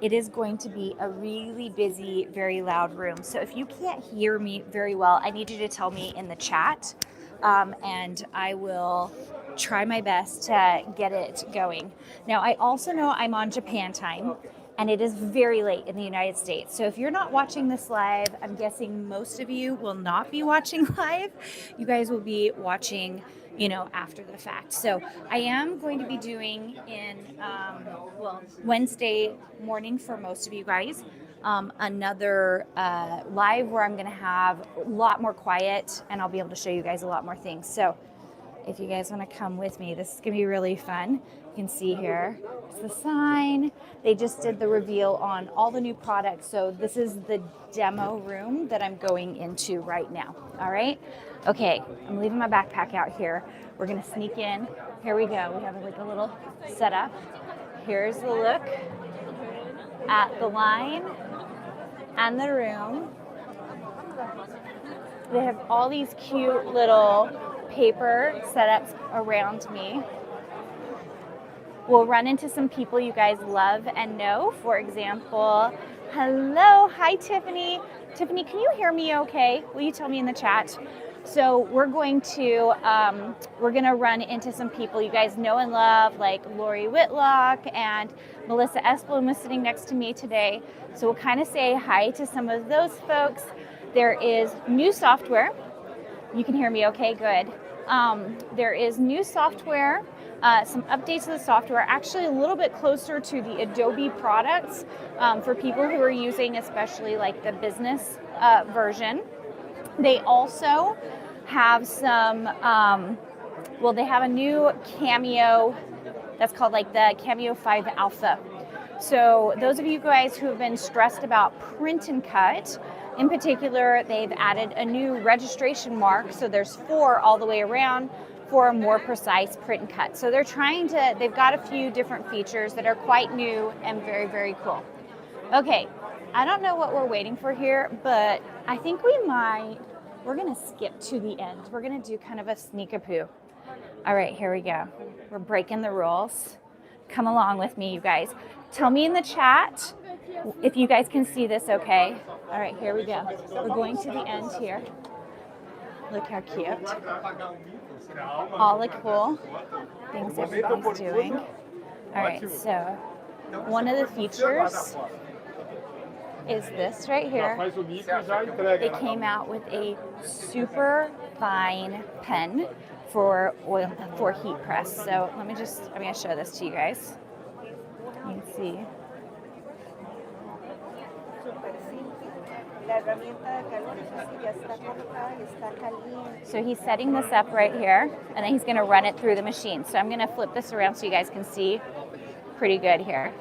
it is going to be a really busy, very loud room. So if you can't hear me very well, I need you to tell me in the chat, and I will try my best to get it going. Now, I also know I'm on Japan time, and it is very late in the United States. So if you're not watching this live, I'm guessing most of you will not be watching live. You guys will be watching, after the fact. So I am going to be doing Wednesday morning for most of you guys, another live where I'm going to have a lot more quiet, and I'll be able to show you guys a lot more things. So if you guys want to come with me, this is going to be really fun. You can see here, it's the sign. They just did the reveal on all the new products. So this is the demo room that I'm going into right now. All right. Okay. I'm leaving my backpack out here. We're going to sneak in. Here we go. We have like a little setup. Here's the look at the line and the room. They have all these cute little paper setups around me. We'll run into some people you guys love and know. For example, hello, hi Tiffany. Tiffany, can you hear me okay? Will you tell me in the chat? So we're going to run into some people you guys know and love, like Lori Whitlock and Melissa Esplin was sitting next to me today. So we'll kind of say hi to some of those folks. There is new software. You can hear me okay? Good. There is new software, some updates to the software, actually a little bit closer to the Adobe products for people who are using especially like the business version. They also have some, they have a new Cameo that's called like the Cameo 5 Alpha. So those of you guys who have been stressed about print and cut, in particular, they've added a new registration mark. So there's 4 all the way around for a more precise print and cut. So they've got a few different features that are quite new and very, very cool. Okay, I don't know what we're waiting for here, but I think we're gonna skip to the end. We're gonna do kind of a sneak-a-poo. All right, here we go. We're breaking the rules. Come along with me, you guys. Tell me in the chat if you guys can see this okay. All right, here we go. We're going to the end here. Look how cute. All the cool things everybody's doing. All right, so one of the features is this right here. They came out with a super fine pen for heat press. So I'm going to show this to you guys. You can see. So he's setting this up right here, and then he's going to run it through the machine. So I'm going to flip this around so you guys can see pretty good here.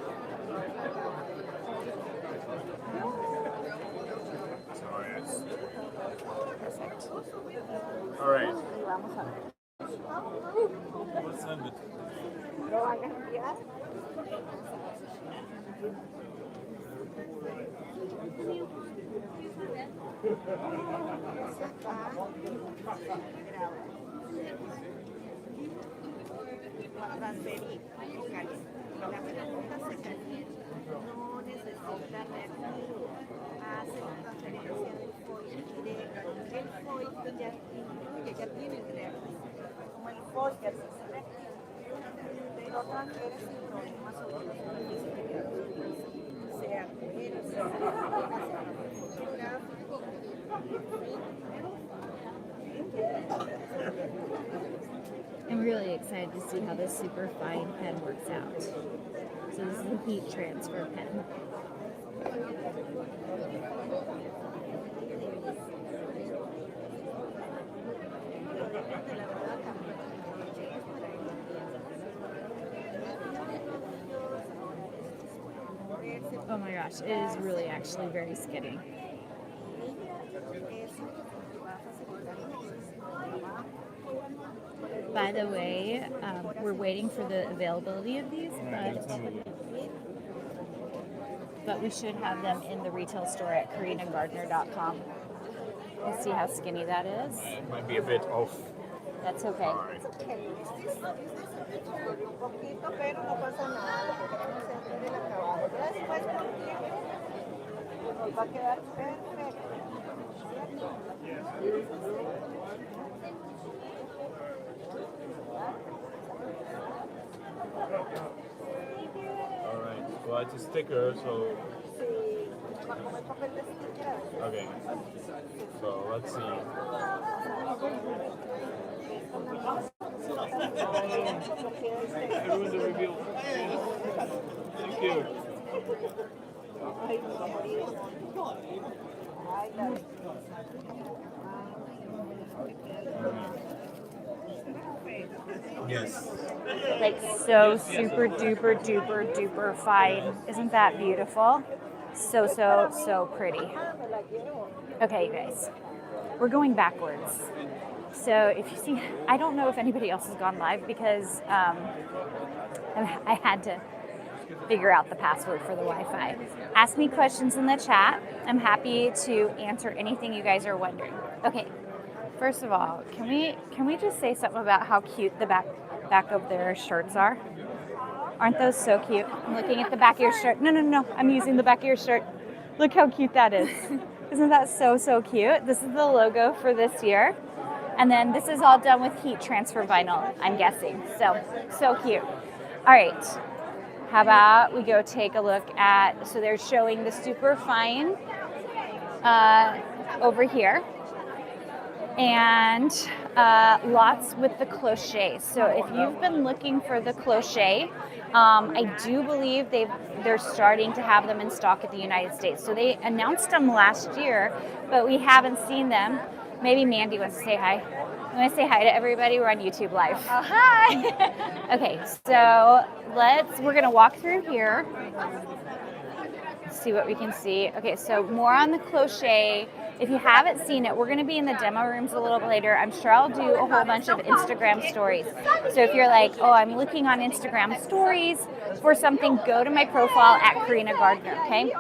Perfect. All right. I'm really excited to see how this super fine pen works out. So this is the heat transfer pen. Oh my gosh, it is really actually very skidding. By the way, we're waiting for the availability of these, but we should have them in the retail store at carinagardner.com. You see how skinny that is? It might be a bit off. That's okay. All right. Well, it's a sticker, so okay. So let's see. I ruined the reveal. Thank you. Yes. Like so super duper duper duper fine. Isn't that beautiful? So, so, so pretty. Okay, you guys, we're going backwards. So if you see, I don't know if anybody else has gone live because I had to figure out the password for the Wi-Fi. Ask me questions in the chat. I'm happy to answer anything you guys are wondering. Okay, first of all, can we just say something about how cute the back of their shirts are? Aren't those so cute? I'm looking at the back of your shirt. No, I'm using the back of your shirt. Look how cute that is. Isn't that so, so cute? This is the logo for this year. And then this is all done with heat transfer vinyl, I'm guessing. So cute. All right, how about we go take a look at, so they're showing the super fine over here. And lots with the cloche. So if you've been looking for the cloche, I do believe they're starting to have them in stock at the United States. So they announced them last year, but we haven't seen them. Maybe Mandy wants to say hi. You want to say hi to everybody? We're on YouTube Live. Oh, hi. Okay, so we're going to walk through here. See what we can see. Okay, so more on the cloche. If you haven't seen it, we're going to be in the demo rooms a little bit later. I'm sure I'll do a whole bunch of Instagram stories. So if you're like, oh, I'm looking on Instagram stories for something, go to my profile at Carina Gardner, okay?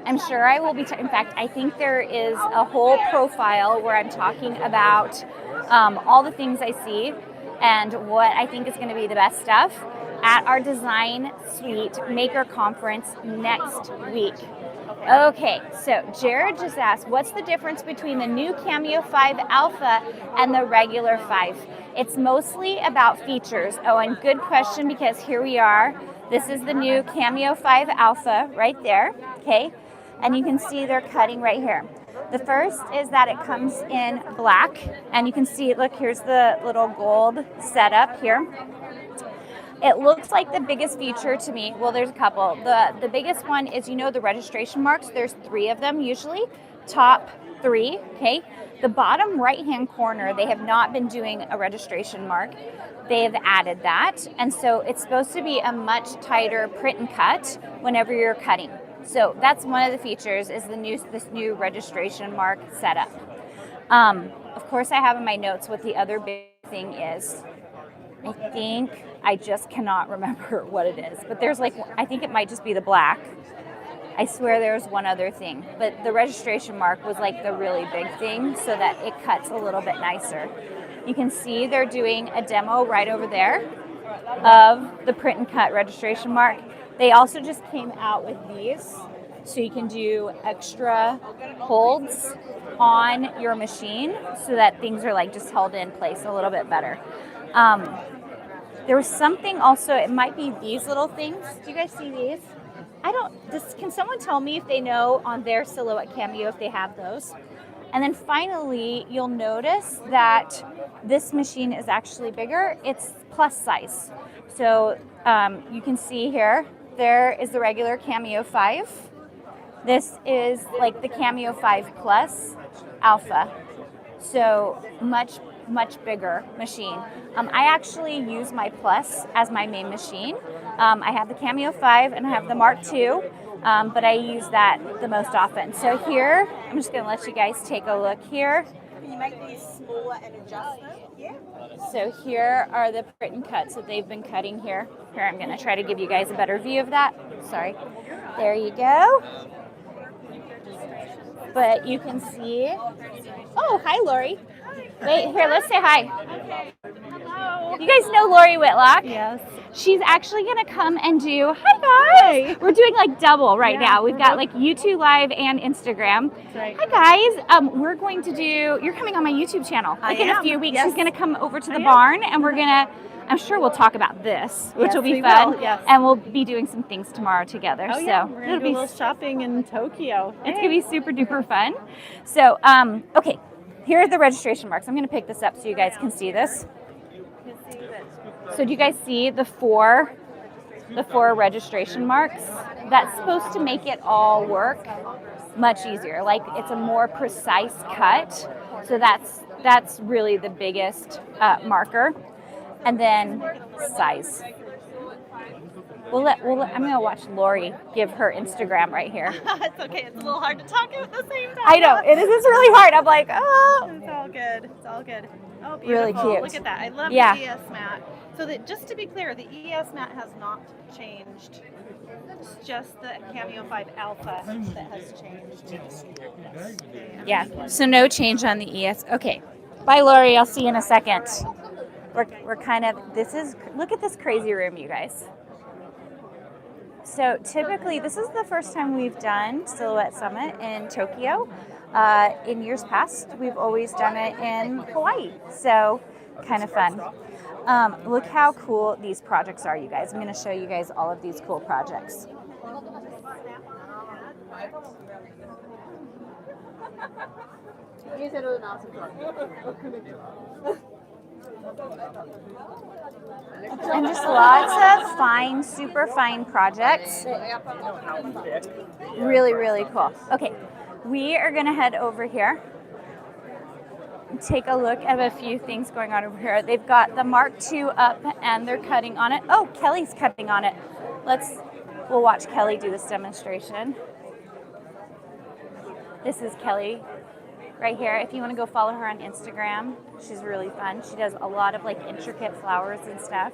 I'm sure I will be, in fact, I think there is a whole profile where I'm talking about all the things I see and what I think is going to be the best stuff at our Design Suite Maker Conference next week. Okay, so Jared just asked, what's the difference between the new Cameo 5 Alpha and the regular 5? It's mostly about features. Oh, and good question, because here we are. This is the new Cameo 5 Alpha right there, okay? And you can see they're cutting right here. The first is that it comes in black, and you can see, look, here's the little gold setup here. It looks like the biggest feature to me, well, there's a couple. The biggest one is, you know, the registration marks. There's 3 of them usually, top 3, okay? The bottom right-hand corner, they have not been doing a registration mark. They have added that, and so it's supposed to be a much tighter print and cut whenever you're cutting. So that's one of the features, is this new registration mark setup. Of course, I have in my notes what the other big thing is. I just cannot remember what it is, but there's like, I think it might just be the black. I swear there's one other thing, but the registration mark was like the really big thing, so that it cuts a little bit nicer. You can see they're doing a demo right over there of the print and cut registration mark. They also just came out with these, so you can do extra holds on your machine so that things are like just held in place a little bit better. There was something also, it might be these little things. Do you guys see these? Can someone tell me if they know on their Silhouette Cameo if they have those? And then finally, you'll notice that this machine is actually bigger. It's plus size. So you can see here, there is the regular Cameo 5. This is like the Cameo 5 Plus Alpha. So much bigger machine. I actually use my Plus as my main machine. I have the Cameo 5 and I have the Mark II, but I use that the most often. So here, I'm just going to let you guys take a look here. Can you make these smaller and adjust them? Yeah. So here are the print and cuts that they've been cutting here. Here, I'm going to try to give you guys a better view of that. Sorry. There you go. But you can see. Oh, hi, Lori. Wait, here, let's say hi. Hello. You guys know Lori Whitlock? Yes. She's actually gonna come and do. Hi guys. Hi. We're doing like double right Yeah, now. We've we're got both- like YouTube Live and Instagram. That's right. Hi guys. We're going to do. You're coming on my YouTube channel. I Like in a am, few weeks, yes. she's gonna come over to the I am. barn, and we're gonna. I'm sure we'll talk about this, which Yes, will be we fun. will, yes. And we'll be doing some things tomorrow together. Oh so yeah, we're gonna it'll do be a little shopping in Tokyo. it's gonna be super duper fun. So, okay, here are the registration marks. I'm gonna pick this up so you guys can see this. So do you guys see the four registration marks? That's supposed to make it all work much easier. Like it's a more precise cut. So that's really the biggest marker. And then size. I'm gonna watch Lori give her Instagram right here. It's okay. It's a little hard to talk at the same time. I know it is. It's really hard. I'm like, oh. It's all good. It's all good. Oh, beautiful. Really cute. Look at that. I love Yeah. the ES mat. So that just to be clear, the ES mat has not changed. It's just the Cameo 5 Alpha that has changed. Yeah. So no change on the ES. Okay. Bye, Lori. I'll see you in a second. We're kind of. Look at this crazy room, you guys. So typically, this is the first time we've done Silhouette Summit in Tokyo. In years past, we've always done it in Hawaii. So kind of fun. Look how cool these projects are, you guys. I'm going to show you guys all of these cool projects. And just lots of fine, super fine projects. Really, really cool. Okay, we are going to head over here. Take a look at a few things going on over here. They've got the Mark II up and they're cutting on it. Oh, Kelly's cutting on it. We'll watch Kelly do this demonstration. This is Kelly right here. If you want to go follow her on Instagram, she's really fun. She does a lot of like intricate flowers and stuff.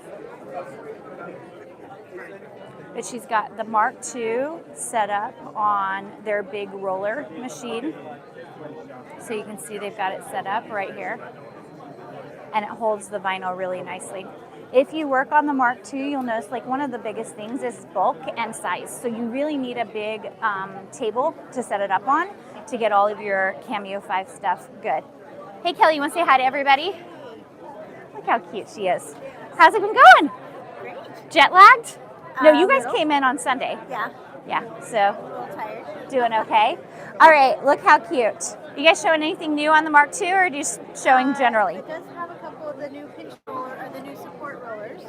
But she's got the Mark II set up on their big roller machine. So you can see they've got it set up right here. And it holds the vinyl really nicely. If you work on the Mark II, you'll notice like one of the biggest things is bulk and size. So you really need a big table to set it up on to get all of your Cameo 5 stuff good. Hey Kelly, you want to say hi to everybody? Look how cute she is. How's it been going? Great. Jet lagged? No, you guys Little. came in on Sunday. Yeah. Yeah, so A little tired. doing okay. All right, look how cute. You guys showing anything new on the Mark II or just showing generally? It does have a couple of the new pinch roller or the new support rollers.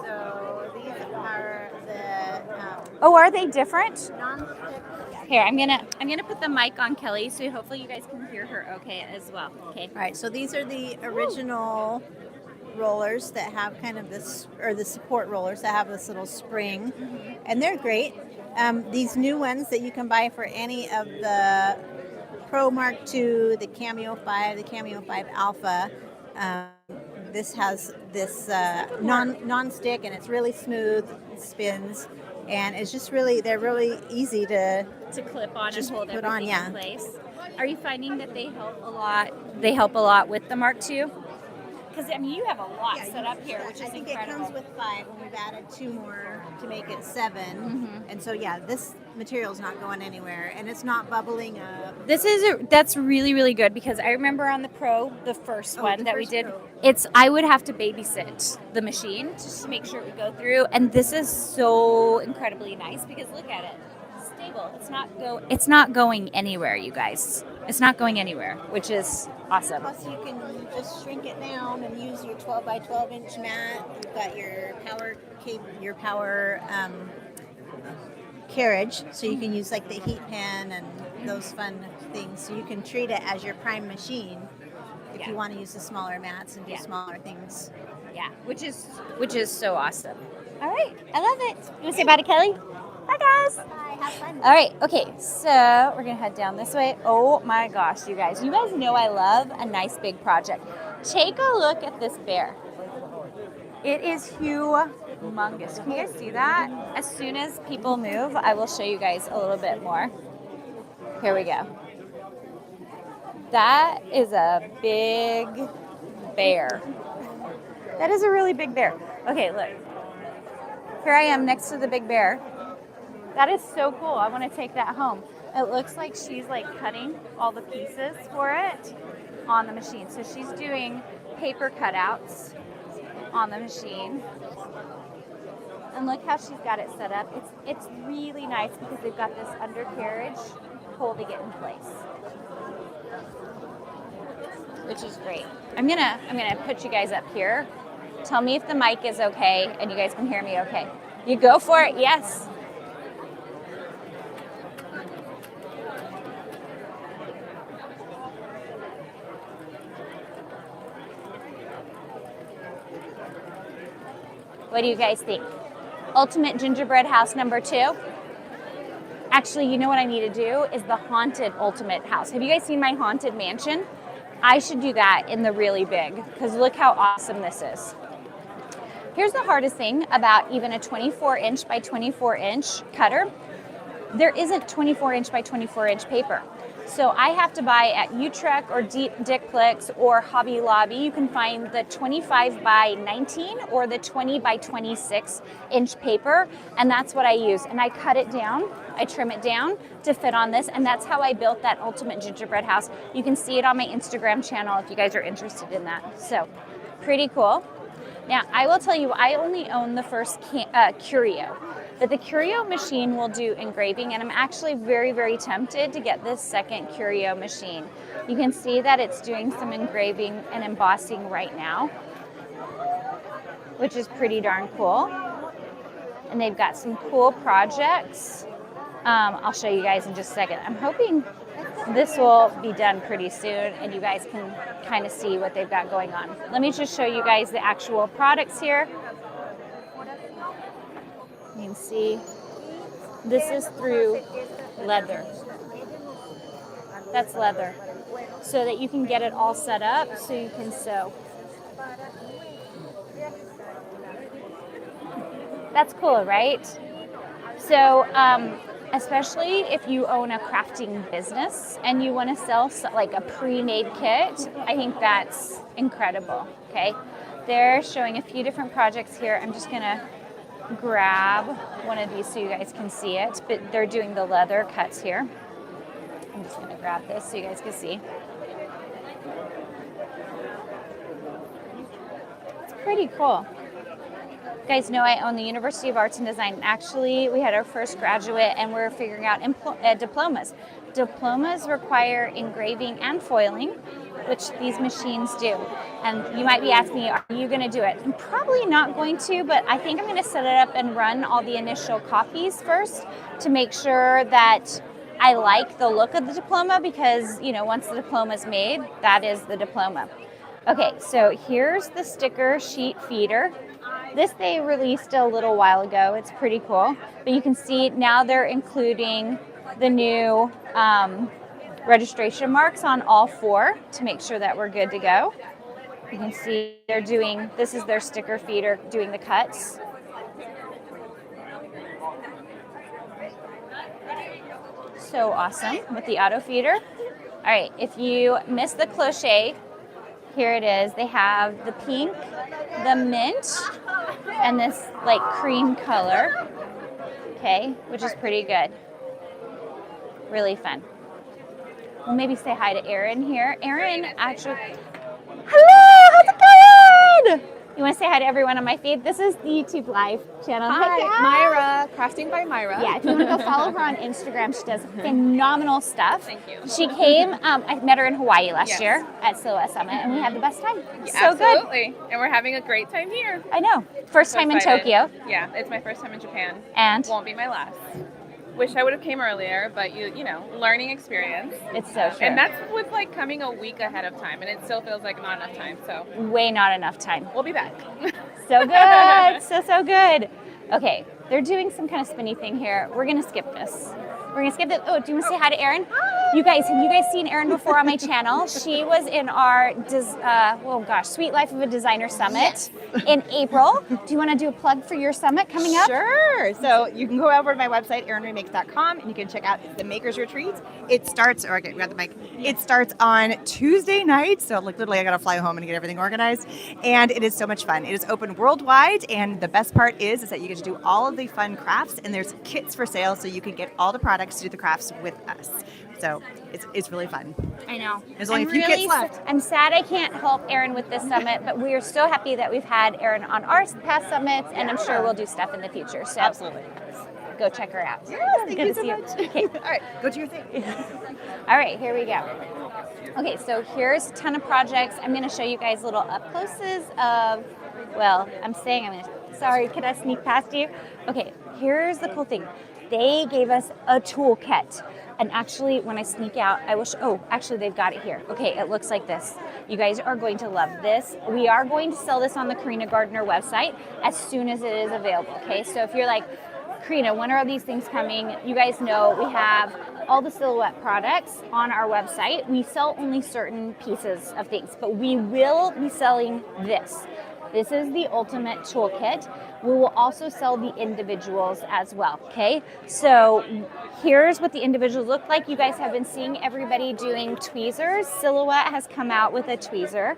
So these are the Oh, are they different? non-stick. Here, I'm gonna put the mic on Kelly, so hopefully you guys can hear her okay as well. Okay. All right, so these are the original rollers that have kind of this, or the support rollers that have this little spring, and they're great. These new ones that you can buy for any of the Pro Mark II, the Cameo 5, the Cameo 5 Alpha. This has this non-stick, and it's really smooth, it spins, and it's just really, they're really easy to Clip on just and hold put everything on, yeah. in place. Are you finding that they help a lot? They help a lot with the Mark II? Because I mean, you have a lot set up here, which is I think incredible. it comes with 5, and we've added 2 more to make it 7. And so, yeah, this material's not going anywhere, and it's not bubbling up. That's really, really good because I remember on the Pro, the first one the that we first did, Pro. I would have to babysit the machine just to make sure it would go through. And this is so incredibly nice because look at it. Stable. It's not going anywhere, you guys. It's not going anywhere, which is awesome. Plus, you can just shrink it down and use your 12 by 12 inch mat. You've got your power carriage, so you can use like the heat pen and those fun things. So you can treat it as your prime machine if you want to use the smaller mats and do smaller things. Yeah, which is so awesome. All right, I love it. You want to say bye to Kelly? Bye, guys. Bye, have fun. All right, okay, so we're gonna head down this way. Oh my gosh, you guys know I love a nice big project. Take a look at this bear. It is humongous. Can you guys see that? As soon as people move, I will show you guys a little bit more. Here we go. That is a big bear. That is a really big bear. Okay, look. Here I am next to the big bear. That is so cool. I want to take that home. It looks like she's like cutting all the pieces for it on the machine. So she's doing paper cutouts on the machine. And look how she's got it set up. It's really nice because they've got this undercarriage holding it in place, which is great. I'm gonna put you guys up here. Tell me if the mic is okay and you guys can hear me okay. You go for it. Yes. What do you guys think? Ultimate Gingerbread House number 2. Actually, you know what I need to do is the Haunted Ultimate House. Have you guys seen my Haunted Mansion? I should do that in the really big because look how awesome this is. Here's the hardest thing about even a 24-inch by 24-inch cutter. There isn't 24-inch by 24-inch paper. So I have to buy at Utrecht or Dick Clicks or Hobby Lobby. You can find the 25 by 19 or the 20 by 26 inch paper, and that's what I use. And I cut it down, I trim it down to fit on this, and that's how I built that Ultimate Gingerbread House. You can see it on my Instagram channel if you guys are interested in that. So pretty cool. Now I will tell you, I only own the first Curio. But the Curio machine will do engraving, and I'm actually very, very tempted to get this second Curio machine. You can see that it's doing some engraving and embossing right now, which is pretty darn cool. And they've got some cool projects. I'll show you guys in just a second. I'm hoping this will be done pretty soon and you guys can kind of see what they've got going on. Let me just show you guys the actual products here. You can see this is through leather. That's leather. So that you can get it all set up so you can sew. That's cool, right? So, especially if you own a crafting business and you want to sell like a pre-made kit, I think that's incredible, okay? They're showing a few different projects here. I'm just gonna grab one of these so you guys can see it, but they're doing the leather cuts here. I'm just gonna grab this so you guys can see. It's pretty cool. You guys know I own the University of Arts and Design. Actually, we had our first graduate and we're figuring out diplomas. Diplomas require engraving and foiling, which these machines do. And you might be asking me, are you going to do it? I'm probably not going to, but I think I'm going to set it up and run all the initial copies first to make sure that I like the look of the diploma because, you know, once the diploma is made, that is the diploma. Okay, so here's the sticker sheet feeder. This they released a little while ago. It's pretty cool. But you can see now they're including the new registration marks on all 4 to make sure that we're good to go. You can see they're doing, this is their sticker feeder doing the cuts. So awesome with the auto feeder. All right, if you missed the cloche, here it is. They have the pink, the mint, and this like cream color, okay, which is pretty good. Really fun. We'll maybe say hi to Erin here. Erin, actually, hello, how's it going? You want to say hi to everyone on my feed? This is the YouTube live channel. Hi, Myra, Crafting by Myra. Yeah, if you want to go follow her on Instagram, she does phenomenal stuff. Thank you. She came, I met her in Hawaii last year at Silhouette Summit, and we had the best time. Yeah, So good. absolutely. And we're having a great time here. I know. First So time in excited. Tokyo. Yeah, it's my first time in Japan. And Won't be my last. Wish I would have came earlier, but you know, learning experience. it's so true. And that's with like coming a week ahead of time, and it still feels like not enough time. So way not enough time. we'll be back. So good. So good. Okay, they're doing some kind of spinny thing here. We're going to skip this. We're going to skip this. Oh, do you want to say hi to Erin? Hi. You guys, have you guys seen Erin before on my channel? She was in our, Sweet Life of a Designer Summit in April. Do you want to do a plug for your summit coming up? Sure. So you can go over to my website, erinremakes.com, and you can check out the Makers Retreat. It starts, we got the mic. It starts on Tuesday night. So like literally I got to fly home and get everything organized. And it is so much fun. It is open worldwide. And the best part is that you get to do all of the fun crafts, and there's kits for sale so you can get all the products to do the crafts with us. So it's really fun. I know. There's only a few kits left. I'm sad I can't help Erin with this summit, but we are so happy that we've had Erin on our past summits, and I'm sure we'll do stuff in the future. So Absolutely. Go check her out. Yes, thank Good you to so see much. Okay. All right, go to your thing. All right, here we go. Okay, so here's a ton of projects. I'm going to show you guys little up closes of, sorry, can I sneak past you? Okay, here's the cool thing. They gave us a toolkit. And actually, when I sneak out, they've got it here. Okay, it looks like this. You guys are going to love this. We are going to sell this on the Carina Gardner website as soon as it is available, okay? So if you're like, Carina, when are these things coming? You guys know we have all the silhouette products on our website. We sell only certain pieces of things, but we will be selling this. This is the ultimate toolkit. We will also sell the individuals as well, okay? So here's what the individuals look like. You guys have been seeing everybody doing tweezers. Silhouette has come out with a tweezer.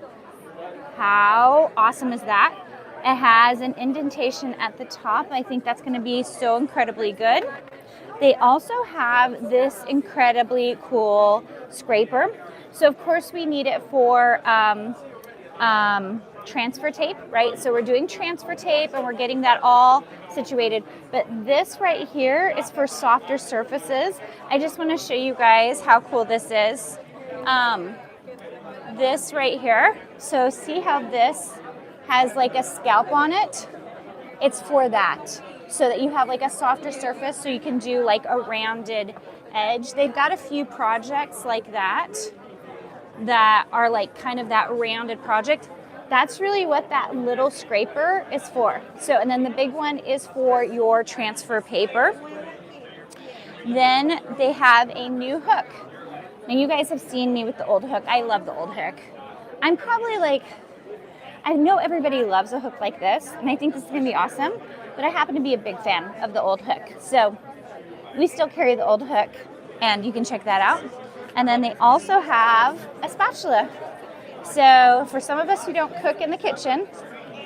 How awesome is that? It has an indentation at the top. I think that's gonna be so incredibly good. They also have this incredibly cool scraper. So of course we need it for transfer tape, right? So we're doing transfer tape and we're getting that all situated. But this right here is for softer surfaces. I just want to show you guys how cool this is. This right here. So see how this has like a scalp on it? It's for that. So that you have like a softer surface so you can do like a rounded edge. They've got a few projects like that are like kind of that rounded project. That's really what that little scraper is for. So, and then the big one is for your transfer paper. Then they have a new hook. Now you guys have seen me with the old hook. I love the old hook. I'm probably like, I know everybody loves a hook like this, and I think this is gonna be awesome, but I happen to be a big fan of the old hook. So we still carry the old hook, and you can check that out. And then they also have a spatula. So for some of us who don't cook in the kitchen,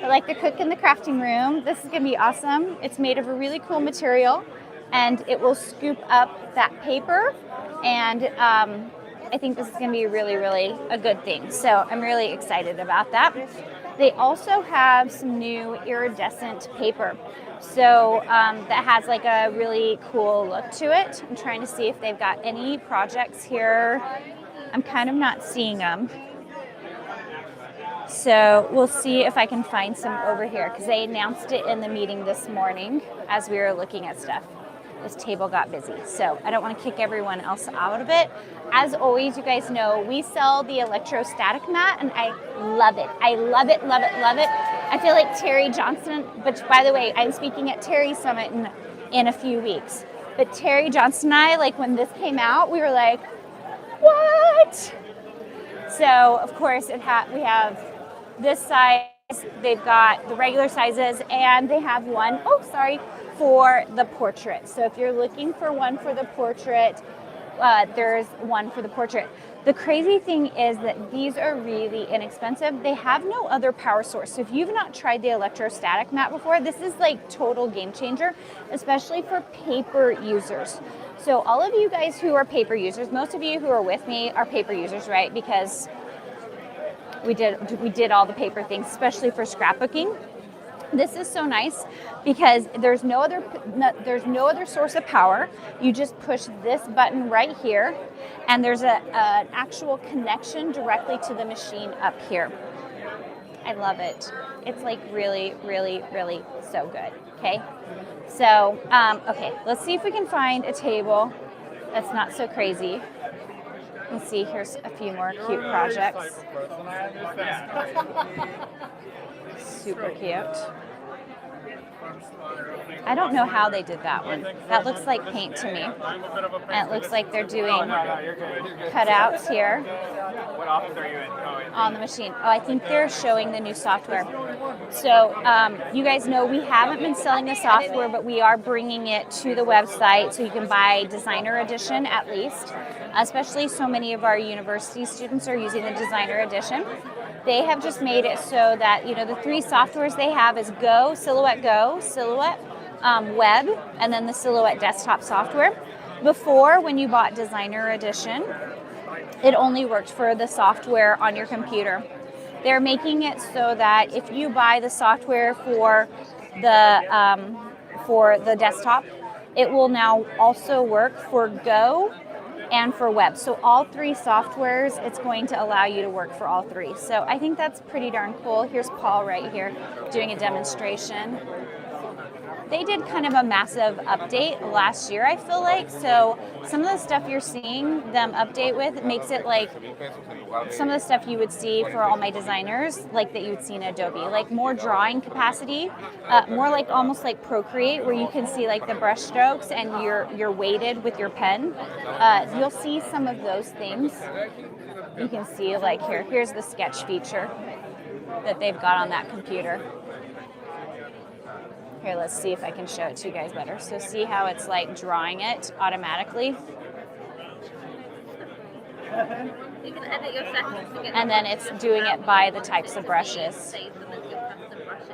but like to cook in the crafting room, this is gonna be awesome. It's made of a really cool material, and it will scoop up that paper. And I think this is gonna be really, really a good thing. So I'm really excited about that. They also have some new iridescent paper. So that has like a really cool look to it. I'm trying to see if they've got any projects here. I'm kind of not seeing them. So we'll see if I can find some over here because they announced it in the meeting this morning as we were looking at stuff. This table got busy, so I don't want to kick everyone else out of it. As always, you guys know we sell the electrostatic mat, and I love it. I love it, love it, love it. I feel like Terry Johnson, but by the way, I'm speaking at Terry's Summit in a few weeks. But Terry Johnson and I, like when this came out, we were like, what? So of course we have this size, they've got the regular sizes, and they have one, for the portrait. So if you're looking for one for the portrait, there's one for the portrait. The crazy thing is that these are really inexpensive. They have no other power source. So if you've not tried the electrostatic mat before, this is like total game changer, especially for paper users. So all of you guys who are paper users, most of you who are with me are paper users, right? Because we did all the paper things, especially for scrapbooking. This is so nice because there's no other source of power. You just push this button right here, and there's an actual connection directly to the machine up here. I love it. It's like really, really, really so good. Okay, so okay, let's see if we can find a table that's not so crazy. Let's see. Here's a few more cute projects. Super cute. I don't know how they did that one. That looks like paint to me. And it looks like they're doing cutouts here What office are you in? Oh, in on the machine. Oh, I think they're showing the new software. So you guys know we haven't been selling the software, but we are bringing it to the website so you can buy Designer Edition at least. Especially so many of our university students are using the Designer Edition. They have just made it so that, you know, the three softwares they have is Go, Silhouette, Web, and then the Silhouette desktop software. Before, when you bought Designer Edition, it only worked for the software on your computer. They're making it so that if you buy the software for the desktop, it will now also work for Go and for web. So all three softwares, it's going to allow you to work for all three. So I think that's pretty darn cool. Here's Paul right here doing a demonstration. They did kind of a massive update last year, I feel like. So some of the stuff you're seeing them update with makes it like some of the stuff you would see for all my designers, like that you would see in Adobe, like more drawing capacity, more like almost like Procreate, where you can see like the brush strokes and you're weighted with your pen. You'll see some of those things. You can see like here's the sketch feature that they've got on that computer. Here, let's see if I can show it to you guys better. So see how it's like drawing it automatically? You can edit your settings to get And then it's doing it by the types of brushes. save them as your custom brushes.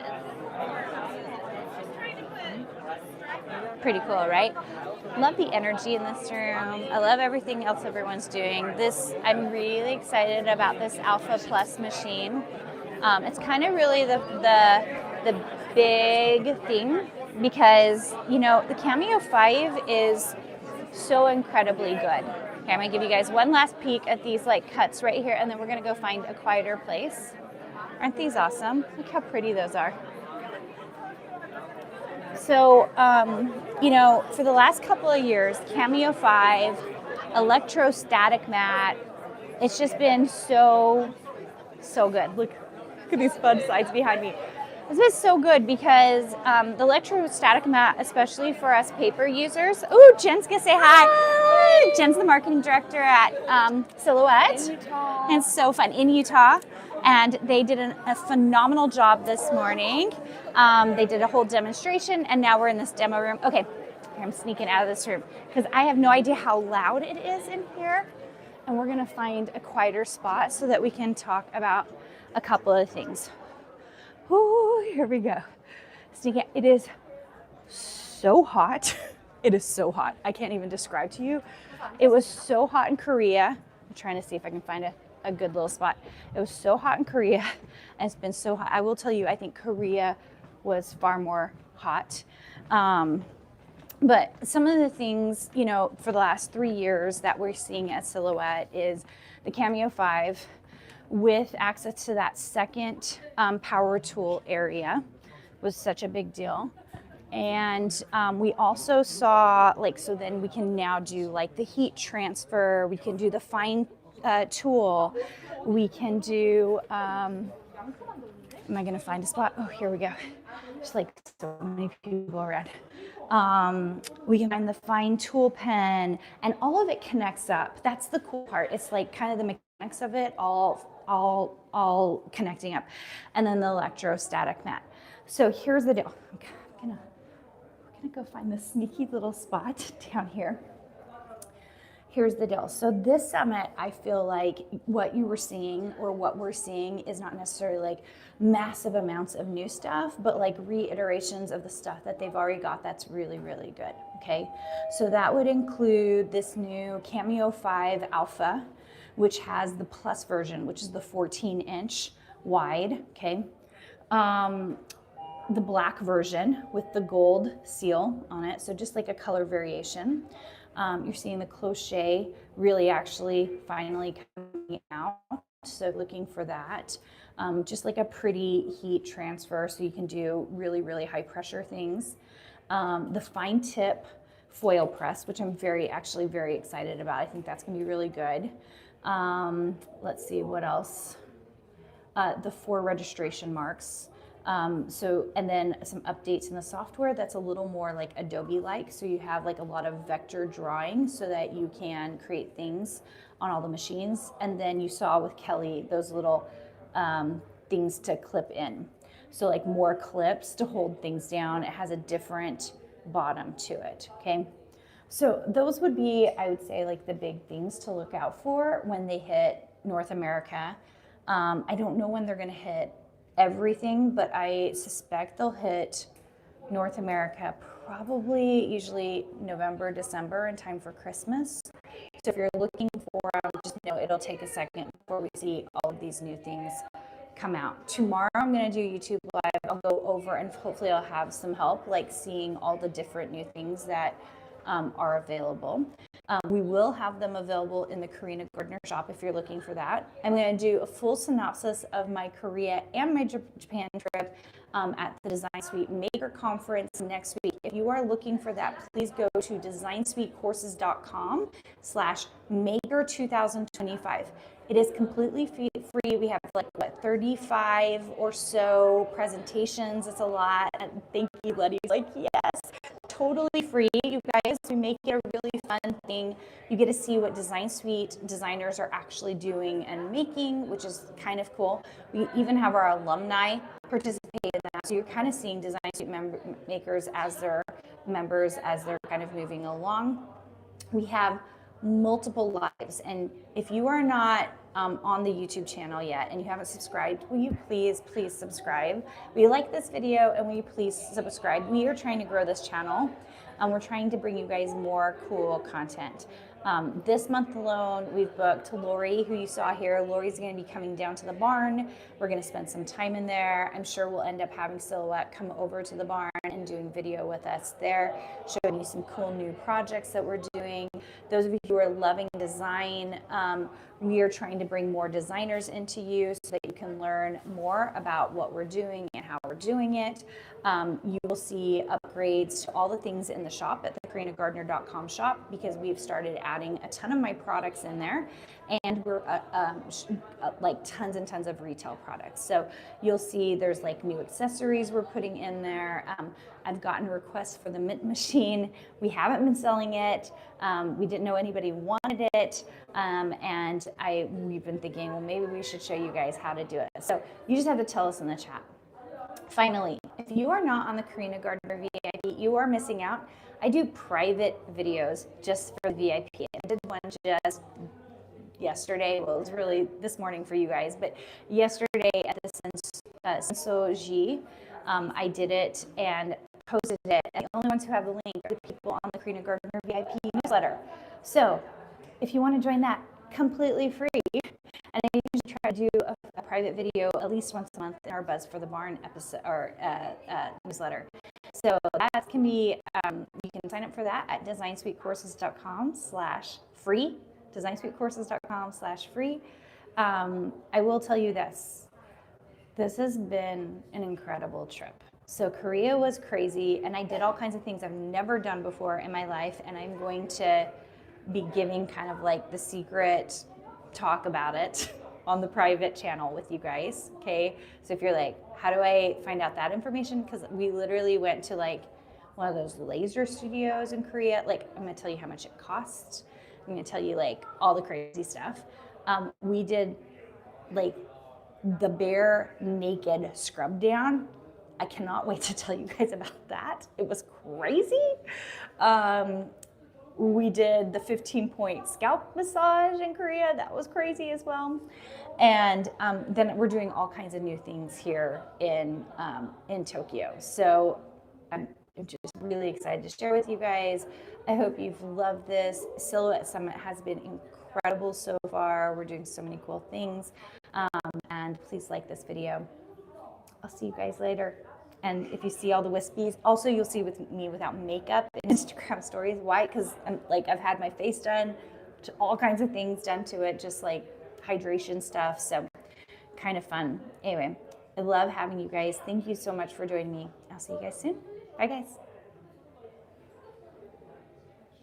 Pretty cool, right? Love the energy in this room. I love everything else everyone's doing. I'm really excited about this Alpha Plus machine. It's kind of really the big thing because, you know, the Cameo 5 is so incredibly good. Okay, I'm gonna give you guys one last peek at these like cuts right here, and then we're gonna go find a quieter place. Aren't these awesome? Look how pretty those are. So, you know, for the last couple of years, Cameo 5, electrostatic mat, it's just been so good. Look at these fun sides behind me. It's been so good because the electrostatic mat, especially for us paper users. Oh, Jen's gonna say hi. Hi. Jen's the marketing director at Silhouette. In Utah. And it's so fun in Utah. And they did a phenomenal job this morning. They did a whole demonstration, and now we're in this demo room. Okay, I'm sneaking out of this room because I have no idea how loud it is in here. And we're gonna find a quieter spot so that we can talk about a couple of things. Ooh, here we go. Sneaking. It is so hot. It is so hot. I can't even describe to you. It was so hot in Korea. I'm trying to see if I can find a good little spot. It was so hot in Korea, and it's been so hot. I will tell you, I think Korea was far more hot. But some of the things, you know, for the last 3 years that we're seeing at Silhouette is the Cameo 5 with access to that second power tool area was such a big deal. And we also saw, like, so then we can now do like the heat transfer, we can do the fine tool, we can do, am I gonna find a spot? Oh, here we go. There's like so many people around. We can find the fine tool pen, and all of it connects up. That's the cool part. It's like kind of the mechanics of it all connecting up. And then the electrostatic mat. So here's the deal. We're gonna go find this sneaky little spot down here. Here's the deal. So this summit, I feel like what you were seeing or what we're seeing is not necessarily like massive amounts of new stuff, but like reiterations of the stuff that they've already got that's really, really good, okay? So that would include this new Cameo 5 Alpha, which has the plus version, which is the 14-inch wide, okay? The black version with the gold seal on it, so just like a color variation. You're seeing the cloche really actually finally coming out, so looking for that. Just like a pretty heat transfer, so you can do really, really high pressure things. The fine tip foil press, which I'm very excited about. I think that's gonna be really good. Let's see what else. The 4 registration marks. And then some updates in the software that's a little more like Adobe-like. So you have like a lot of vector drawing so that you can create things on all the machines. And then you saw with Kelly those little things to clip in. So like more clips to hold things down. It has a different bottom to it, okay? So those would be, I would say, like the big things to look out for when they hit North America. I don't know when they're gonna hit everything, but I suspect they'll hit North America probably usually November, December in time for Christmas. So if you're looking for them, just know it'll take a second before we see all of these new things come out. Tomorrow I'm going to do YouTube Live. I'll go over and hopefully I'll have some help like seeing all the different new things that are available. We will have them available in the Carina Gardner shop if you're looking for that. I'm going to do a full synopsis of my Korea and my Japan trip at the Design Suite Maker Conference next week. If you are looking for that, please go to designsuitecourses.com/maker2025. It is completely free. We have like what 35 or so presentations. It's a lot. And thank you, Letty's like, yes, totally free. You guys, we make it a really fun thing. You get to see what Design Suite designers are actually doing and making, which is kind of cool. We even have our alumni participate in that. So you're kind of seeing Design Suite makers as their members as they're kind of moving along. We have multiple lives, and if you are not on the YouTube channel yet and you haven't subscribed, will you please subscribe? Will you like this video and will you please subscribe? We are trying to grow this channel and we're trying to bring you guys more cool content. This month alone, we've booked Lori, who you saw here. Lori's going to be coming down to the barn. We're going to spend some time in there. I'm sure we'll end up having Silhouette come over to the barn and doing video with us there, showing you some cool new projects that we're doing. Those of you who are loving design, we are trying to bring more designers into you so that you can learn more about what we're doing and how we're doing it. You will see upgrades to all the things in the shop at the carinagardner.com shop because we've started adding a ton of my products in there, and we're like tons and tons of retail products. So you'll see there's like new accessories we're putting in there. I've gotten requests for the mint machine. We haven't been selling it. We didn't know anybody wanted it. And we've been thinking, well, maybe we should show you guys how to do it. So you just have to tell us in the chat. Finally, if you are not on the Carina Gardner VIP, you are missing out. I do private videos just for the VIP. I did one just yesterday. Well, it was really this morning for you guys, but yesterday at the Sensoji, I did it and posted it. And the only ones who have the link are the people on the Carina Gardner VIP newsletter. So if you want to join that, completely free. And I usually try to do a private video at least once a month in our Buzz for the Barn episode or newsletter. So that can be, you can sign up for that at designsuitecourses.com/free, designsuitecourses.com/free. I will tell you this has been an incredible trip. So Korea was crazy, and I did all kinds of things I've never done before in my life, and I'm going to be giving kind of like the secret talk about it on the private channel with you guys, okay? So if you're like, how do I find out that information? Because we literally went to like one of those laser studios in Korea. Like, I'm gonna tell you how much it costs. I'm gonna tell you like all the crazy stuff. We did like the bare naked scrub down. I cannot wait to tell you guys about that. It was crazy. We did the 15-point scalp massage in Korea. That was crazy as well. And then we're doing all kinds of new things here in Tokyo. So I'm just really excited to share with you guys. I hope you've loved this. Silhouette Summit has been incredible so far. We're doing so many cool things. And please like this video. I'll see you guys later. And if you see all the wispies, also you'll see with me without makeup in Instagram stories. Why? Because I've had my face done, all kinds of things done to it, just like hydration stuff. So kind of fun. Anyway, I love having you guys. Thank you so much for joining me. I'll see you guys soon. Bye guys.